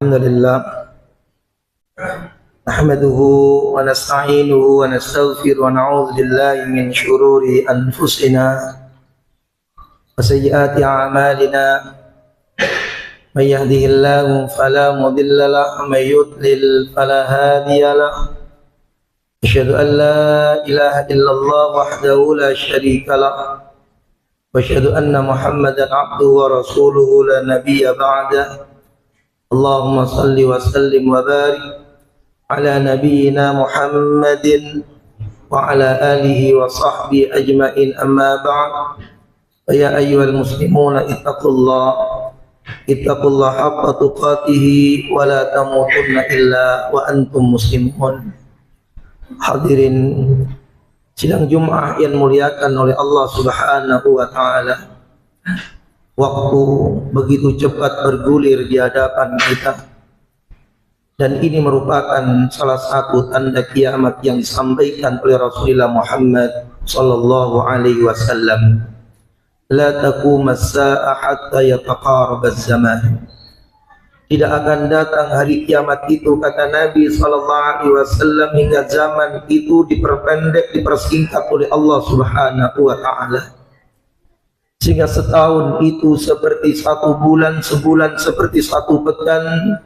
Alhamdulillah, nahmaduhu wa nasta'inuhu wa nastaghfiruh wa na'udzu billahi min shururi anfusina wa sayyiati a'malina. May yahdihillahu fala mudilla lahu wa may yudlil fala hadiya lahu. Asyhadu an la ilaha illallah wahdahu la syarika lahu wa asyhadu anna Muhammadan 'abduhu wa rasuluhu la nabiyya ba'dahu. Allahumma salli wa sallim wa barik ala nabiyyina Muhammadin wa ala alihi wa sahbihi ajma'in, amma ba'd. Ya ayyuhal muslimuna ittaqullaha haqqa tuqatih wa la tamutunna illa wa antum muslimun. Hadirin sidang Jumat yang muliakan oleh Allah Subhanahu wa taala. Waktu begitu cepat bergulir di hadapan kita, dan ini merupakan salah satu tanda kiamat yang disampaikan oleh Rasulullah Muhammad sallallahu alaihi wasallam. La taqumu as-sa'a hatta yataqarab az-zaman. Tidak akan datang hari kiamat itu, kata Nabi sallallahu alaihi wasallam, hingga zaman itu diperpendek, dipersingkat oleh Allah Subhanahu wa taala. Sehingga setahun itu seperti satu bulan, sebulan seperti satu pekan,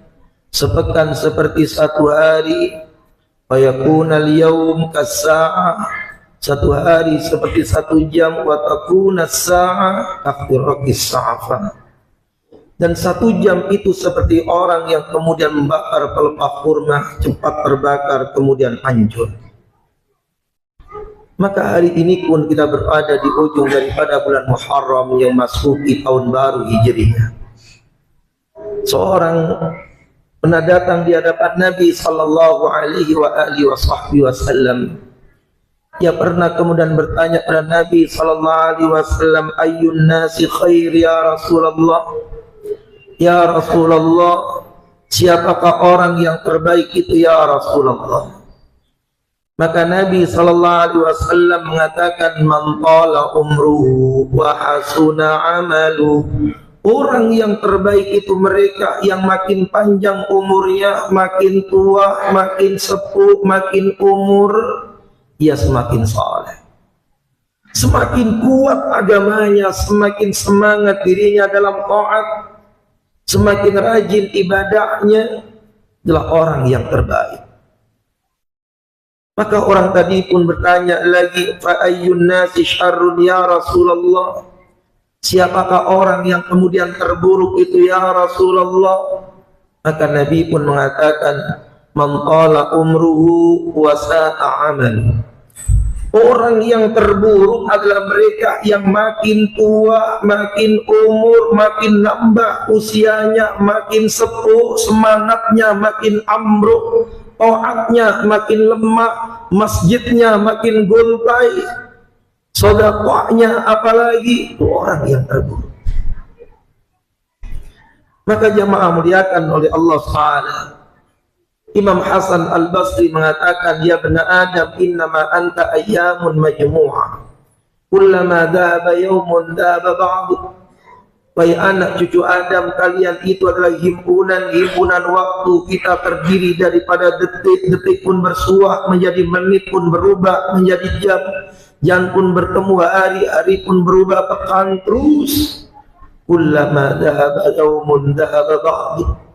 sepekan seperti satu hari. Wa yakuna al-yawm kas-sa'ah, satu hari seperti satu jam. Wa takuna as-sa'ah kafiraqis sa'afa, dan satu jam itu seperti orang yang kemudian membakar pelepah kurma, cepat terbakar kemudian hancur. Maka hari ini pun kita berada di ujung daripada bulan Muharram yang masuki tahun baru Hijriah. Seorang pernah datang di hadapan Nabi sallallahu alaihi wasallam. Dia pernah kemudian bertanya kepada Nabi sallallahu alaihi wasallam, ayyun nasi khair ya Rasulullah? Ya Rasulullah, siapakah orang yang terbaik itu ya Rasulullah? Maka Nabi sallallahu alaihi wasallam mengatakan, man tala umruhu wa hasuna amaluhu. Orang yang terbaik itu mereka yang makin panjang umurnya, makin tua, makin sepuh, makin umur, ia semakin saleh. Semakin kuat agamanya, semakin semangat dirinya dalam taat, semakin rajin ibadahnya, adalah orang yang terbaik. Maka orang tadi pun bertanya lagi, fa ayyun nasi syarrun ya Rasulullah? Siapakah orang yang kemudian terburuk itu ya Rasulullah? Maka Nabi pun mengatakan, man qala umruhu wa sa'a amaluhu. Orang yang terburuk adalah mereka yang makin tua, makin umur, makin nambah usianya, makin sepuh, semangatnya makin ambruk, taatnya makin lemah, masjidnya makin gontai, sedekahnya apalagi, itu orang yang terburuk. Maka jamaah muliakan oleh Allah Subhanahu. Imam Hasan Al-Basri mengatakan, ya bani Adam, innama anta ayyamun majmu'ah, kullama dhaba yawmun dhaba ba'du. Wahai anak cucu Adam, kalian itu adalah himpunan waktu. Kita terdiri daripada detik-detik pun bersuah menjadi menit, pun berubah menjadi jam, jam pun bertemu hari, hari pun berubah pekan, terus. Kullama dhaba yawmun dhaba ba'du.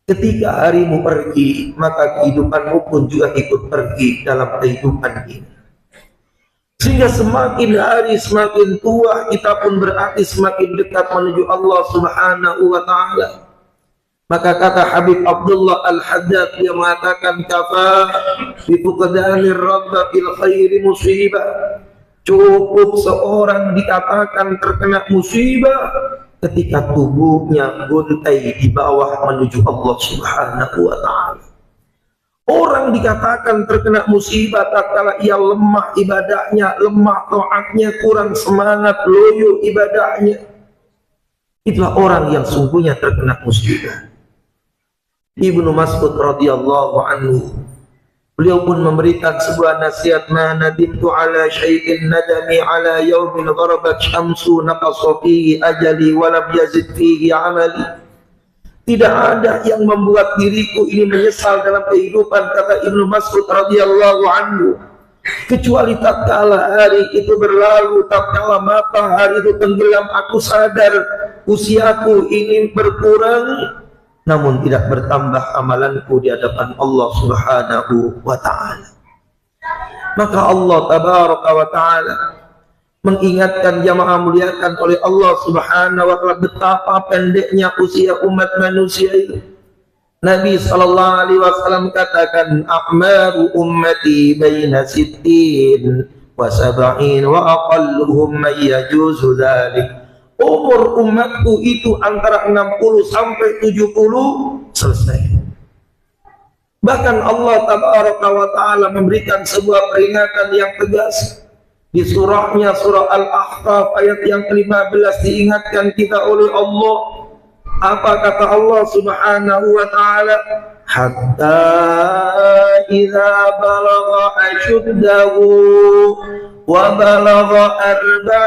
Ketika harimu pergi, maka kehidupanmu pun juga ikut pergi dalam kehidupan ini. Sehingga semakin hari semakin tua, kita pun berarti semakin dekat menuju Allah Subhanahu wa ta'ala. Maka kata Habib Abdullah Al-Haddad, dia mengatakan, kafa bi fuqdanir rabba bil khairi musibah. Cukup seorang dikatakan terkena musibah ketika tubuhnya gontai di bawah menuju Allah Subhanahu wa ta'ala. Orang dikatakan terkena musibah tatkala ia lemah ibadahnya, lemah taatnya, kurang semangat, loyo ibadahnya. Itulah orang yang sungguhnya terkena musibah. Ibnu Mas'ud radhiyallahu anhu Beliau pun memberikan sebuah nasihat, ma nadimtu ala syai'in nadami ala yaumin gharabat syamsu naqasa fihi ajali wa lam yazid fihi amali. Tidak ada yang membuat diriku ini menyesal dalam kehidupan, kata Ibnu Mas'ud radhiyallahu anhu, kecuali tatkala hari itu berlalu, tatkala matahari itu tenggelam, aku sadar usiaku ini berkurang, namun tidak bertambah amalanku di hadapan Allah Subhanahu wa ta'ala. Maka Allah tabaraka wa ta'ala mengingatkan jamaah muliakan oleh Allah Subhanahu wa ta'ala betapa pendeknya usia umat manusia itu. Nabi sallallahu alaihi wasallam katakan, a'maru ummati baina sittin wa sab'in wa aqalluhum man yajuzu dzalik. Umur umatku itu antara 60 sampai 70 selesai. Bahkan Allah tabaraka wa ta'ala memberikan sebuah peringatan yang tegas di surahnya, surah Al-Ahqaf ayat yang ke-15, diingatkan kita oleh Allah. Apa kata Allah Subhanahu wa ta'ala? Hatta idza balagha ashuddahu wa balagha arba'ina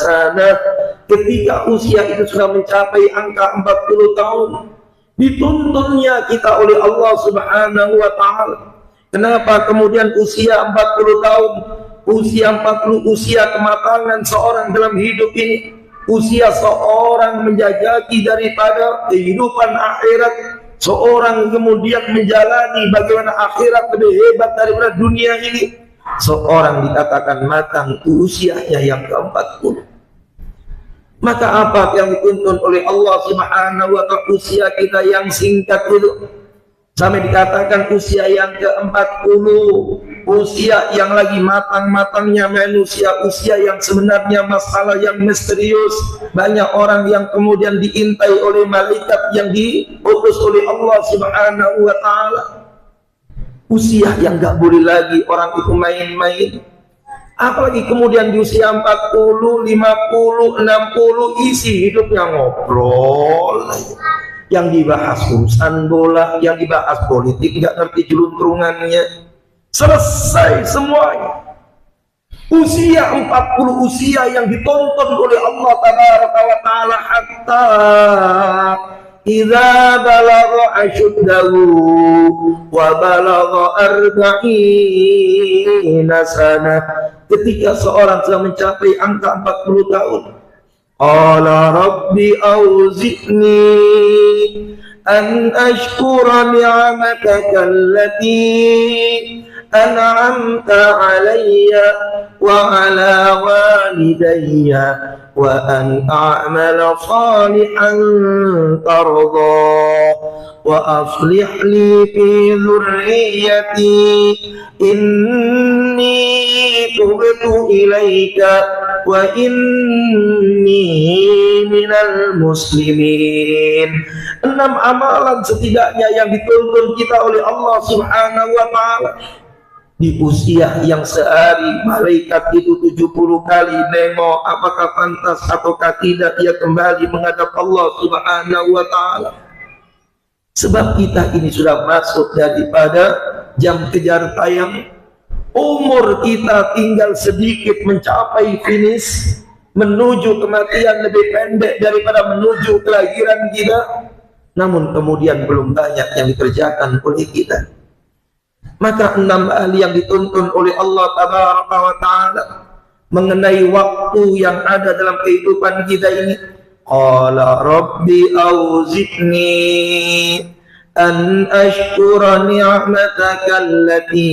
sanah. Ketika usia itu sudah mencapai angka 40 tahun, dituntunnya kita oleh Allah Subhanahu wa ta'ala. Kenapa kemudian usia 40 tahun? Usia 40, usia kematangan seorang dalam hidup ini, usia seorang menjajaki daripada kehidupan akhirat, seorang kemudian menjalani bagaimana akhirat lebih hebat daripada dunia ini. Seorang dikatakan matang usianya yang ke-40. Maka apa yang dituntun oleh Allah Subhanahu wa ta'ala? Usia kita yang singkat itu, sampai dikatakan usia yang ke-40, usia yang lagi matang-matangnya manusia, usia yang sebenarnya masalah yang misterius. Banyak orang yang kemudian diintai oleh malaikat yang diutus oleh Allah Subhanahu wa ta'ala. Usia yang gak boleh lagi orang itu main-main. Apalagi kemudian di usia 40, 50, 60 isi hidupnya ngobrol. Yang dibahas urusan bola, yang dibahas politik, nggak ngerti jeluntrungannya. Selesai semuanya. Usia 40, usia yang ditonton oleh Allah tabaraka wa ta'ala, hatta idza balagha ashuddahu wa balagha arba'ina sanah. Ketika seorang sudah mencapai angka 40 tahun, qala rabbi auzi'ni an ashkura ni'mataka allati an'amta alayya wa ala walidayya wa an a'mala salihan tarda wa aslih li fi dhurriyyati inni tubtu ilaika wa inni minal muslimin. 6 amalan setidaknya yang dituntun kita oleh Allah Subhanahu wa ta'ala. Di usia yang sehari malaikat itu 70 kali nengok apakah pantas ataukah tidak ia kembali menghadap Allah Subhanahu wa ta'ala. Sebab kita ini sudah masuk daripada jam kejar tayang. Umur kita tinggal sedikit mencapai finish, menuju kematian lebih pendek daripada menuju kelahiran kita. Namun kemudian belum banyak yang dikerjakan oleh kita. Maka 6 hal yang dituntun oleh Allah tabaraka wa ta'ala mengenai waktu yang ada dalam kehidupan kita ini. Qala rabbi auzi'ni an ashkura ni'mataka allati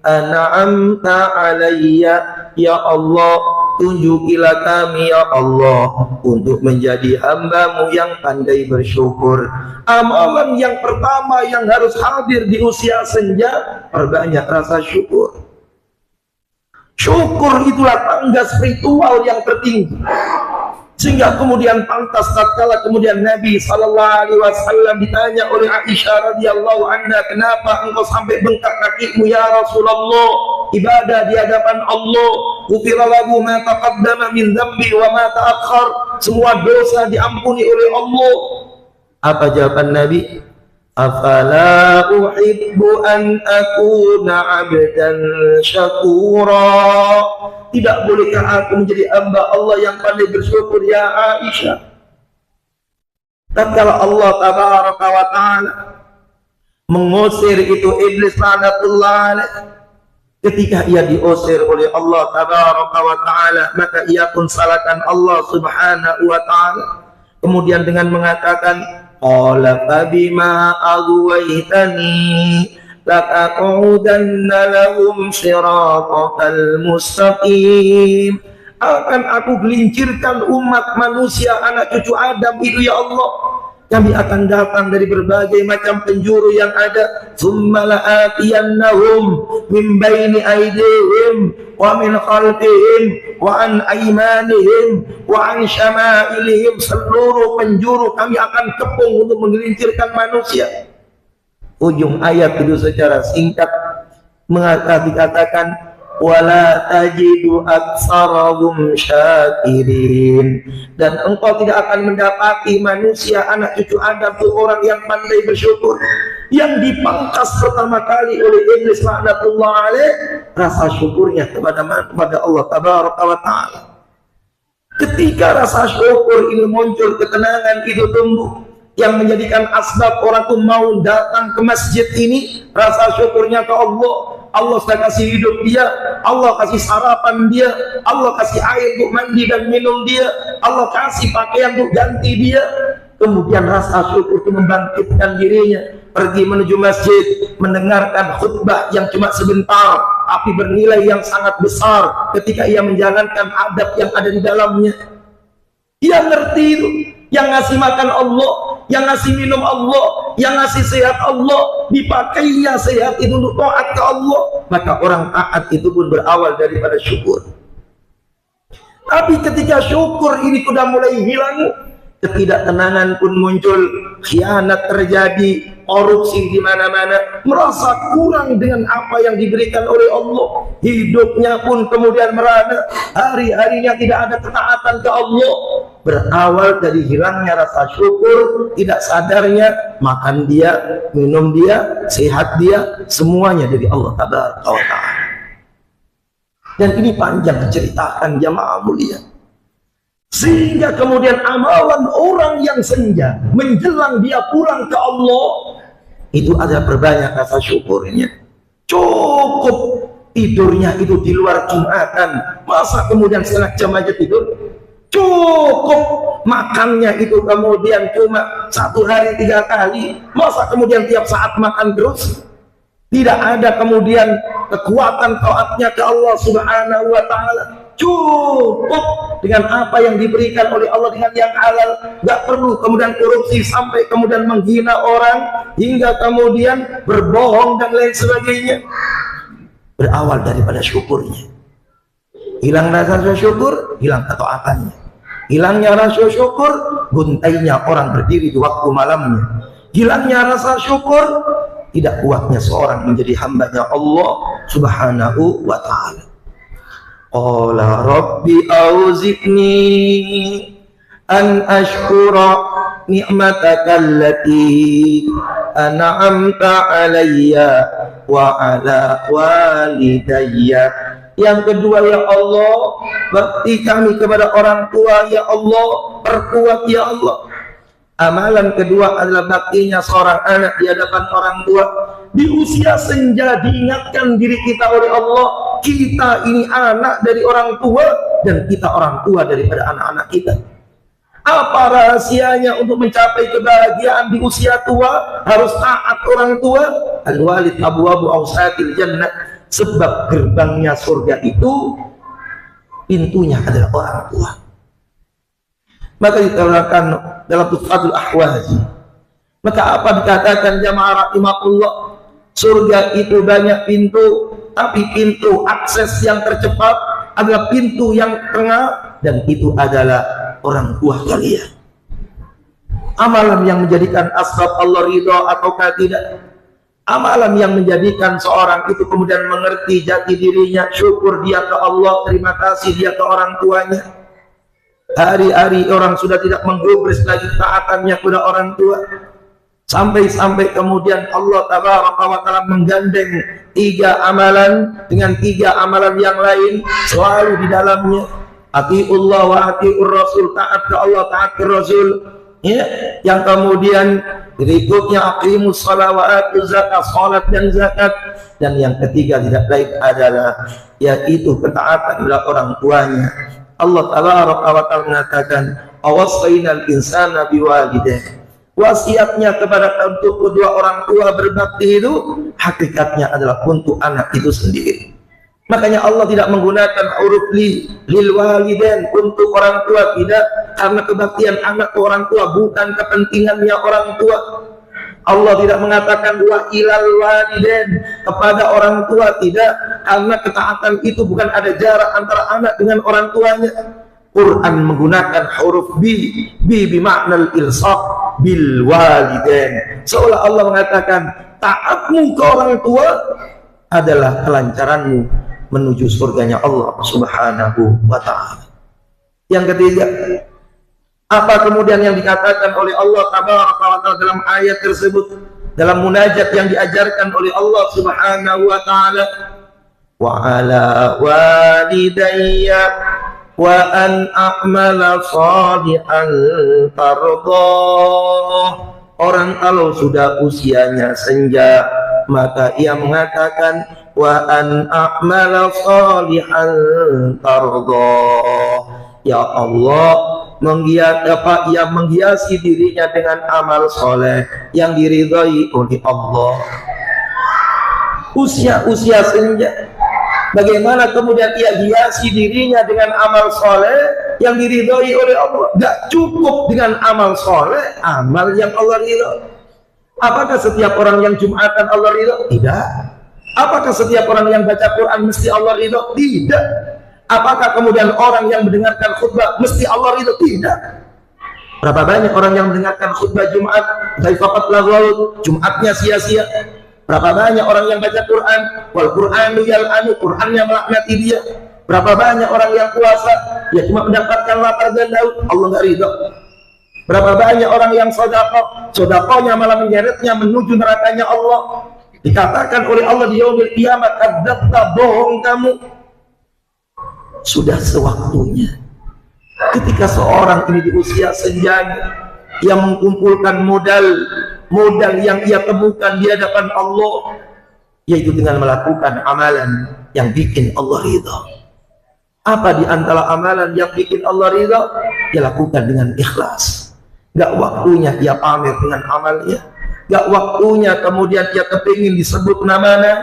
an'amta alayya. Ya Allah, tunjukilah kami ya Allah untuk menjadi hamba-Mu yang pandai bersyukur. Amalan yang pertama yang harus hadir di usia senja, perbanyak rasa syukur. Syukur itulah tangga spiritual yang tertinggi. Sehingga kemudian pantas tatkala kemudian Nabi sallallahu alaihi wasallam ditanya oleh Aisyah radhiyallahu anha, kenapa engkau sampai bengkak kakimu ya Rasulullah? Ibadah di hadapan Allah, ghufira lahu ma taqaddama min dzambi wa ma ta'akhkhar, semua dosa diampuni oleh Allah. Apa jawaban Nabi? Afala uhibbu an akuna abdan syakura. Tidak bolehkah aku menjadi hamba Allah yang pandai bersyukur ya Aisyah? Tatkala Allah tabaraka wa ta'ala mengusir itu iblis laknatullah alaih, ketika ia diusir oleh Allah tabaraka wa ta'ala, maka ia pun salahkan Allah subhanahu wa ta'ala, kemudian dengan mengatakan qala fabima aghwaytani laqa'udanna lahum siratal mustaqim. Akan aku gelincirkan umat manusia, anak cucu Adam itu ya Allah. Kami akan datang dari berbagai macam penjuru yang ada. Tsumma la'atiyannahum min baini aydihim wa min khalfihim wa an aymanihim wa an syama'ilihim. Seluruh penjuru kami akan kepung untuk menggelincirkan manusia. Ujung ayat itu secara singkat dikatakan wala tajidu aktsarahum syakirin, dan engkau tidak akan mendapati manusia anak cucu Adam itu orang yang pandai bersyukur. Yang dipangkas pertama kali oleh iblis laknatullah alaih rasa syukurnya kepada Allah tabaraka wa ta'ala. Ketika rasa syukur ini muncul, ketenangan itu tumbuh, yang menjadikan asbab orang itu mau datang ke masjid ini rasa syukurnya ke Allah. Allah sudah kasih hidup dia, Allah kasih sarapan dia, Allah kasih air untuk mandi dan minum dia, Allah kasih pakaian untuk ganti dia. Kemudian rasa syukur itu membangkitkan dirinya, pergi menuju masjid, mendengarkan khutbah yang cuma sebentar tapi bernilai yang sangat besar ketika ia menjalankan adab yang ada di dalamnya. Dia ngerti itu, yang ngasih makan Allah, yang ngasih minum Allah, yang ngasih sehat Allah, dipakainya sehat itu untuk taat ke Allah, maka orang taat itu pun berawal daripada syukur. Tapi ketika syukur ini sudah mulai hilang, ketidaktenangan pun muncul, khianat terjadi, korupsi di mana-mana, merasa kurang dengan apa yang diberikan oleh Allah, hidupnya pun kemudian merana, hari-harinya tidak ada ketaatan ke Allah. Berawal dari hilangnya rasa syukur, tidak sadarnya makan dia, minum dia, sehat dia, semuanya dari Allah tabaraka wa ta'ala. Dan ini panjang ceritakan jamaah mulia, sehingga kemudian amalan orang yang senja menjelang dia pulang ke Allah itu ada perbanyak rasa syukurnya. Cukup tidurnya itu di luar Jumatan, masa kemudian setengah jam aja tidur? Cukup makannya itu kemudian cuma 1 hari 3 kali, masa kemudian tiap saat makan terus? Tidak ada kemudian kekuatan taatnya ke Allah subhanahu wa ta'ala. Cukup dengan apa yang diberikan oleh Allah dengan yang halal, nggak perlu kemudian korupsi sampai kemudian menghina orang hingga kemudian berbohong dan lain sebagainya. Berawal daripada syukurnya. Hilang rasa syukur, hilang ketaatannya. Hilangnya rasa syukur, guntainya orang berdiri di waktu malamnya. Hilangnya rasa syukur, tidak kuatnya seorang menjadi hambanya Allah subhanahu wa ta'ala. Qala rabbi auzi'ni an ashkura ni'mataka allati an'amta alayya wa ala walidayya. Yang kedua, ya Allah, bakti kami kepada orang tua, ya Allah, perkuat ya Allah. Amalan kedua adalah baktinya seorang anak di hadapan orang tua. Di usia senja diingatkan diri kita oleh Allah, kita ini anak dari orang tua dan kita orang tua daripada anak-anak kita. Apa rahasianya untuk mencapai kebahagiaan di usia tua? Harus taat orang tua. Al-walid abwabu awsatil jannah. Sebab gerbangnya surga itu, pintunya adalah orang tua. Maka diterangkan dalam Tuhfatul Ahwazi. Maka apa dikatakan jamaah rahimahullah? Surga itu banyak pintu, tapi pintu akses yang tercepat adalah pintu yang tengah, dan itu adalah orang tua kalian. Amalan yang menjadikan asbab Allah ridha ataukah tidak? Amalan yang menjadikan seorang itu kemudian mengerti jati dirinya, syukur dia ke Allah, terima kasih dia ke orang tuanya. Hari-hari orang sudah tidak menggubris lagi taatannya kepada orang tua. Sampai-sampai kemudian Allah Tabaraka wa Ta'ala menggandeng 3 amalan dengan 3 amalan yang lain selalu di dalamnya. Atiullah wa atiur Rasul, taat ke Allah, taat ke Rasul. Ya, yang kemudian berikutnya aqimus shalah wa atuz zakat, salat dan zakat. Dan yang ketiga tidak lain adalah yaitu ketaatan kepada orang tuanya. Allah Tabaraka wa Ta'ala mengatakan, "Awassainal insana biwalidayhi." Wasiatnya kepada untuk kedua orang tua berbakti itu hakikatnya adalah untuk anak itu sendiri. Makanya Allah tidak menggunakan huruf lil walidain untuk orang tua, tidak, karena kebaktian anak ke orang tua bukan kepentingannya orang tua. Allah tidak mengatakan wa ilal walidain kepada orang tua, tidak, karena ketaatan itu bukan ada jarak antara anak dengan orang tuanya. Quran menggunakan huruf bi makna ilsaq bil walidain, seolah Allah mengatakan taatmu ke orang tua adalah kelancaranmu menuju surganya Allah Subhanahu wa Ta'ala. Yang ketiga, apa kemudian yang dikatakan oleh Allah Tabaraka wa Ta'ala dalam ayat tersebut, dalam munajat yang diajarkan oleh Allah Subhanahu wa Ta'ala, wa ala walidayya wa an a'mala shalihan tardah. Orang kalau sudah usianya senja, maka ia mengatakan wa an a'mala shalihan tardah. Ya Allah, ia menghiasi dirinya dengan amal soleh yang diridhai oleh Allah. Usia senja, bagaimana kemudian ia hiasi dirinya dengan amal soleh yang diridhoi oleh Allah? Gak cukup dengan amal soleh, amal yang Allah ridho. Apakah setiap orang yang Jumatan Allah ridho? Tidak. Apakah setiap orang yang baca Quran mesti Allah ridho? Tidak. Apakah kemudian orang yang mendengarkan khutbah mesti Allah ridho? Tidak. Berapa banyak orang yang mendengarkan khutbah Jumat, Jumatnya sia-sia? Berapa banyak orang yang baca Quran, wal Qur'anu yal'anu, Qur'annya melaknati dia. Berapa banyak orang yang puasa, ya cuma mendapatkan lapar dan haus, Allah nggak ridho. Berapa banyak orang yang sedekah, sedekahnya malah menyeretnya menuju nerakanya Allah. Dikatakan oleh Allah di yaumil kiamat, kadzdzabta, bohong kamu. Sudah sewaktunya ketika seorang ini di usia senjanya, yang mengumpulkan modal yang ia temukan di hadapan Allah, yaitu dengan melakukan amalan yang bikin Allah ridha. Apa di antara amalan yang bikin Allah ridha? Dia lakukan dengan ikhlas. Gak waktunya dia pamer dengan amalnya, gak waktunya kemudian dia kepingin disebut namanya,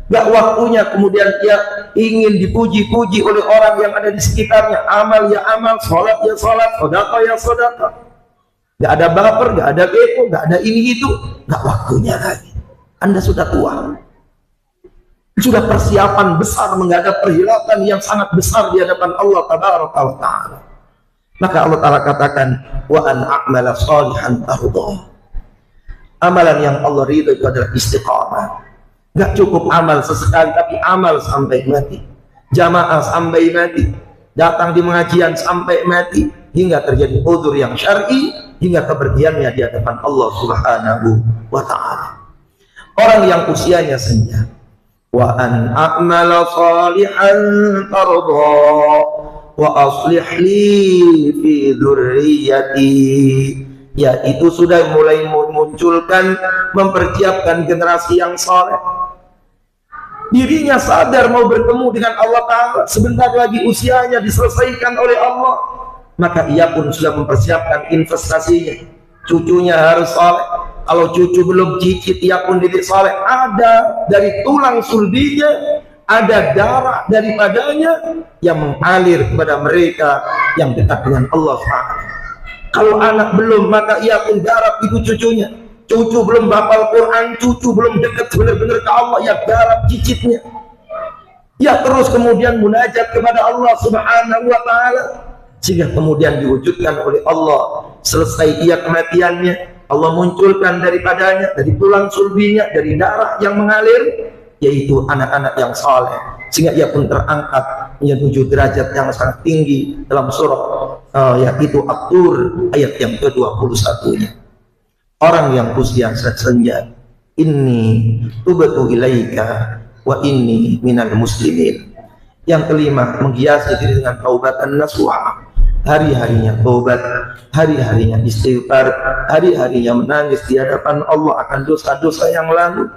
gak waktunya kemudian dia ingin dipuji-puji oleh orang yang ada di sekitarnya. Amal ya amal, sholat ya sholat, sedekah ya sedekah. Gak ada baper, gak ada kepo, gak ada ini itu, gak waktunya lagi. Anda sudah tua, sudah persiapan besar menghadap perhilatan yang sangat besar di hadapan Allah Tabaraka wa Ta'ala. Maka Allah Ta'ala katakan wa an a'mala shalihan tardah. Amalan yang Allah ridho itu adalah istiqamah. Gak cukup amal sesekali, tapi amal sampai mati, jamaah sampai mati, datang di pengajian sampai mati, hingga terjadi udzur yang syar'i, hingga kepergiannya di hadapan Allah Subhanahu wa Ta'ala. Orang yang usianya senja, wa an a'mala shalihan tardah wa aslih li fi dzurriyyati, yaitu sudah mulai memunculkan, mempersiapkan generasi yang saleh. Dirinya sadar mau bertemu dengan Allah Ta'ala, sebentar lagi usianya diselesaikan oleh Allah, maka ia pun sudah mempersiapkan investasinya. Cucunya harus saleh. Kalau cucu belum cicit, ia pun didik saleh. Ada dari tulang sulbinya, ada darah daripadanya yang mengalir kepada mereka yang dekat dengan Allah Ta'ala. Kalau anak belum, maka ia pun garap itu cucunya. Cucu belum hafal Quran, cucu belum dekat benar-benar ke Allah, ya garap cicitnya. Ya terus kemudian munajat kepada Allah Subhanahu wa Ta'ala, sehingga kemudian diwujudkan oleh Allah. Selesai ia kematiannya, Allah munculkan daripadanya, dari tulang sulbinya, dari darah yang mengalir, yaitu anak-anak yang saleh, sehingga ia pun terangkat menuju derajat yang sangat tinggi dalam surah yaitu At-Tur ayat yang ke-21-nya. orang yang usia senja. Inni tubatu ilaika wa inni minal muslimin. Yang kelima, menghiasi diri dengan taubatan nasuha, hari-harinya taubat, hari-harinya istighfar, hari-harinya menangis di hadapan Allah akan dosa-dosa yang lalu.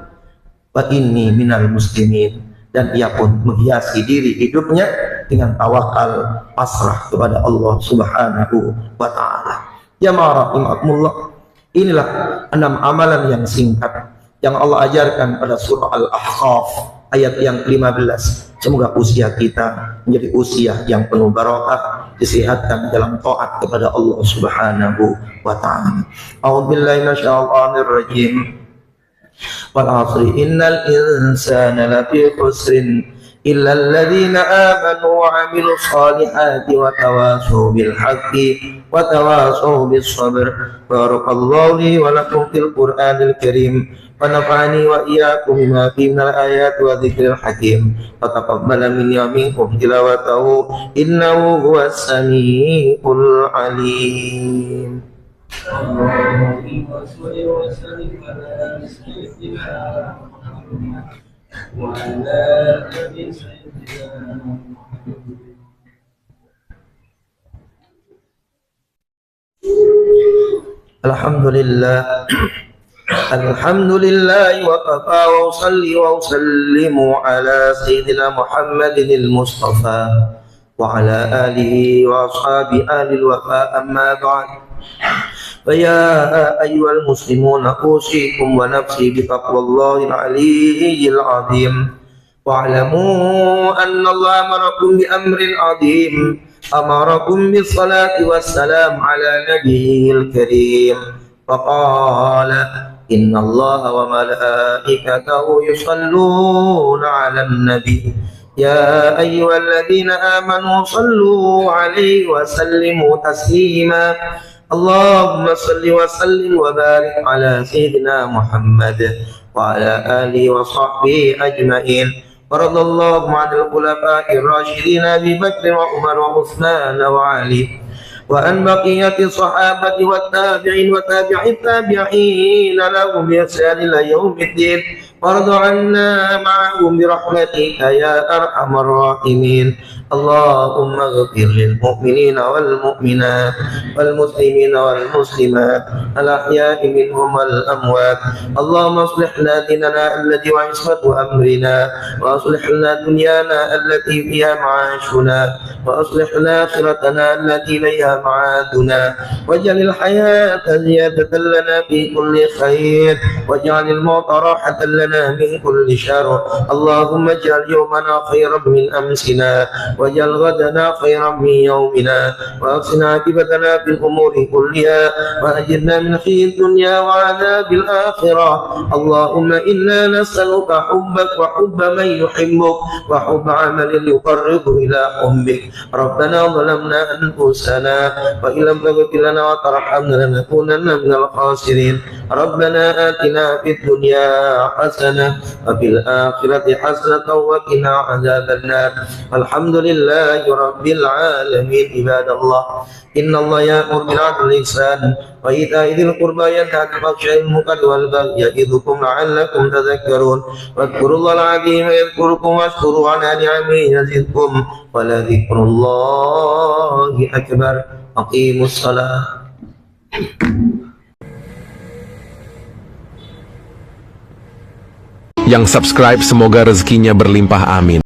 Wa inni minal muslimin, dan ia pun menghiasi diri hidupnya dengan tawakal, pasrah kepada Allah Subhanahu wa taala. Ya ma'rahimakumullah, inilah 6 amalan yang singkat yang Allah ajarkan pada surah Al-Ahqaf ayat yang ke-15. Semoga usia kita menjadi usia yang penuh barakah, disehatkan dalam taat kepada Allah Subhanahu wa taala. A'udzubillahi minasyaitonir rajim. Wal 'asri innal insana lafi khusrin illa alladhina amanu wa 'amilus solihati wa tawasaw bil haqqi wa tawasaw bis sabr. Barakallahu li wa lakum fil Qur'anil Karim wa nafa'ani wa iyyakum bima fihi minal ayati wa dzikril hakim wa taqabbala minni wa minkum tilawatahu innahu huwas samiul alim. Allahumma shalli wa sallim ala sayyidina Muhammad wa ala ali sayyidina Muhammad. Alhamdulillah. Alhamdulillah wa kafa wa usalli wa usallimu ala sayyidina Muhammadin al-Mustafa wa ala alihi wa ashabi alil wafa, amma ba'd. فيا أيها المسلمون أوصيكم ونفسي بتقوى الله العلي العظيم واعلموا أن الله أمركم بأمر عظيم، أمركم بالصلاة والسلام على نبيه الكريم فقال إن الله وملائكته يصلون على النبي يا أيها الذين آمنوا صلوا عليه وسلموا تسليما. اللهم صل وسلم وبارك على سيدنا محمد وعلى آله وصحبه أجمعين. ورضي الله عن الخلفاء الراشدين أبي بكر وعمر وعثمان وعلي وعن بقية الصحابة والتابعين وتابع التابعين لهم بإحسان إلى يوم الدين. وارض عنا معهم برحمتك يا أرحم الراحمين. اللهم اغفر للمؤمنين والمؤمنات والمسلمين والمسلمات الأحياء منهم والأموات. اللهم اصلح لنا ديننا الذي هو عصمة أمرنا، وأصلح لنا دنيانا التي فيها معاشنا، وأصلح لنا آخرتنا التي إليها معادنا، واجعل الحياة زيادة لنا في كل خير، واجعل الموت راحة لنا من كل شر. اللهم اجعل يومنا خيرا من أمسنا، واجعل غدنا خيرا من يومنا، وأحسن عاقبتنا في الأمور كلها، وأجرنا من خزي الدنيا وعذاب الآخرة. اللهم إنا نسألك حبك وحب من يحبك وحب عمل يقرب إلى حبك. ربنا ظلمنا أنفسنا وإن لم تغفر لنا وترحمنا لنكونن من الخاسرين. ربنا آتنا في الدنيا حسنة وفي الآخرة حسنة وقنا عذاب النار. الحمد لله رب العالمين. عباد الله، إن الله يأمر بالعدل والإحسان وإيتاء ذي القربى ينهى عن الفحشاء والمنكر والبغي يعظكم لعلكم تذكرون. واذكروا الله العظيم يذكركم واشكروا على نعمه يزدكم ولذكر الله أكبر. أقيموا الصلاة. Yang subscribe semoga rezekinya berlimpah, amin.